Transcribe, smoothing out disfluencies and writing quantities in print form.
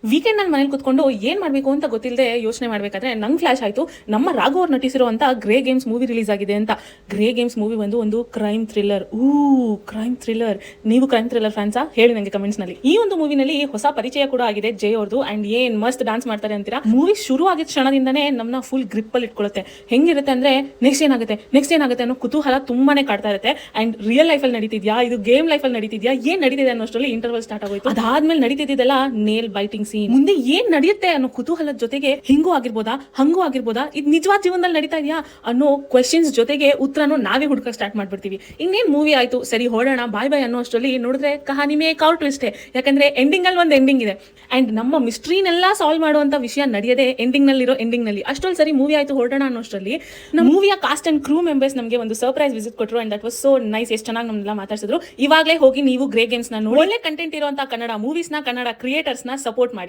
Weekend ನಲ್ಲಿ ಮನೇಲಿ ಕುತ್ಕೊಂಡು ಏನ್ ಮಾಡ್ಬೇಕು ಅಂತ ಗೊತ್ತಿಲ್ಲದೆ ಯೋಚನೆ ಮಾಡ್ಬೇಕಾದ್ರೆ ನಂಗೆ ಫ್ಲಾಶ್ ಆಯ್ತು ನಮ್ಮ ರಾಘವ್ ಅವ್ರು ನಟಿಸಿರುವಂತ ಗ್ರೇ ಗೇಮ್ಸ್ ಮೂವಿ ರಿಲೀಸ್ ಆಗಿದೆ ಅಂತ. ಗ್ರೇ ಗೇಮ್ಸ್ ಮೂವಿ ಒಂದು ಕ್ರೈಮ್ ಥ್ರಿಲ್ಲರ್. Crime thriller. ನೀವು ಕ್ರೈಮ್ ಥ್ರಿಲ್ಲರ್ ಫ್ಯಾನ್ಸಾ? ಹೇಳಿ ನಂಗೆ ಕಮೆಂಟ್ಸ್ ನಲ್ಲಿ. ಈ ಒಂದು ಮೂವಿನಲ್ಲಿ ಹೊಸ ಪರಿಚಯ ಕೂಡ ಆಗಿದೆ ಜೈ ಅವ್ರದ್ದು. ಅಂಡ್ ಏನ್ ಮಸ್ತ್ ಡಾನ್ಸ್ ಮಾಡ್ತಾರೆ ಅಂತೀರಾ. ಮೂವಿ ಶುರು ಆಗಿದ ಕ್ಷಣದಿಂದನೇ ನಮ್ಮನ್ನ ಫುಲ್ ಗ್ರಿಪ್ ಅಲ್ಲಿ ಇಟ್ಕೊಳ್ಳುತ್ತೆ. ಹೆಂಗಿರುತ್ತೆ ಅಂದ್ರೆ ನೆಕ್ಸ್ಟ್ ಏನಾಗುತ್ತೆ ಅನ್ನೋ ಕುತೂಹಲ ತುಂಬಾನೇ ಕಾಡ್ತಾ ಇರುತ್ತೆ. ಅಂಡ್ ರಿಯಲ್ ಲೈಫ್ ಅಲ್ಲಿ ನಡೀತಿದ್ಯಾ, ಇದು ಗೇಮ್ ಲೈಫ್ ಅಲ್ಲಿ ನಡೀತಿದ್ಯಾ, ಏನ್ ನಡೀತಿದೆ ಅನ್ನೋಷ್ಟರಲ್ಲಿ ಇಂಟರ್ವಲ್ ಸ್ಟಾರ್ಟ್ ಆಗೋಯ್ತು. ಅದಾದ್ಮೇಲೆ ನಡೀತಿದ್ದೆಲ್ಲ ನೇಲ್ ಬೈಟಿಂಗ್ ಸೀನ್. ಮುಂದೆ ಏನ್ ನಡೆಯುತ್ತೆ ಅನ್ನೋ ಕುತೂಹಲದ ಜೊತೆಗೆ ಹಂಗೂ ಆಗಿರ್ಬೋದಾ, ಇದು ನಿಜವಾದ ಜೀವನದಲ್ಲಿ ನಡೀತಾ ಇದೆಯಾ ಅನ್ನೋ ಕ್ವೆಶ್ಚನ್ಸ್ ಜೊತೆಗೆ ಉತ್ತರನು ನಾವೇ ಹುಡುಕಕ್ಕೆ ಸ್ಟಾರ್ಟ್ ಮಾಡ್ಬಿಡ್ತೀವಿ. ಇನ್ನೇನ್ ಮೂವಿ ಆಯ್ತು, ಸರಿ ಹೊರಡೋಣ ಬಾಯ್ ಅನ್ನೋ ಅಷ್ಟರಲ್ಲಿ ನೋಡಿದ್ರೆ ಕಹಾನಿ ಮೇ ಕೌ ಟ್ವಿಸ್ಟ್. ಯಾಕಂದ್ರೆ ಎಂಡಿಂಗ್ ಅಲ್ಲಿ ಒಂದು ಎಂಡಿಂಗ್ ಇದೆ. ಅಂಡ್ ನಮ್ಮ ಮಿಸ್ಟ್ರಿನೆಲ್ಲ ಸಾಲ್ವ್ ಮಾಡುವಂತ ವಿಷಯ ನಡೆಯದೆ ಎಂಡಿಂಗ್ ನಲ್ಲಿ. ಅಷ್ಟೊಂದು ಸರಿ ಮೂವಿ ಆಯ್ತು ಹೊರಡೋಣ ಅನ್ನೋಷ್ಟರಲ್ಲಿ ನಮ್ಮ ಮೂವಿಯ ಕಾಸ್ಟ್ ಅಂಡ್ ಕ್ರೂ ಮೆಂಬರ್ಸ್ ನಮಗೆ ಒಂದು ಸರ್ಪ್ರೈಸ್ ವಿಸಿಟ್ ಕೊಟ್ಟರು. And that was so nice. ಎಷ್ಟು ಚೆನ್ನಾಗಿ ನಮ್ಮನ್ನೆಲ್ಲ ಮಾತಾಡ್ಸಿದ್ರು. ಇವಾಗಲೇ ಹೋಗಿ ನೀವು ಗ್ರೇ ಗೇಮ್ಸ್ ನ ನೋಡಿ ಒಳ್ಳೆ ಕಂಟೆಂಟ್ ಇರುವಂತಹ ಕನ್ನಡ ಮೂವೀಸ್ ನ, ಕನ್ನಡ ಕ್ರಿಯೇಟರ್ಸ್ ನ ಸಪೋರ್ಟ್ ಮಾಡಿ.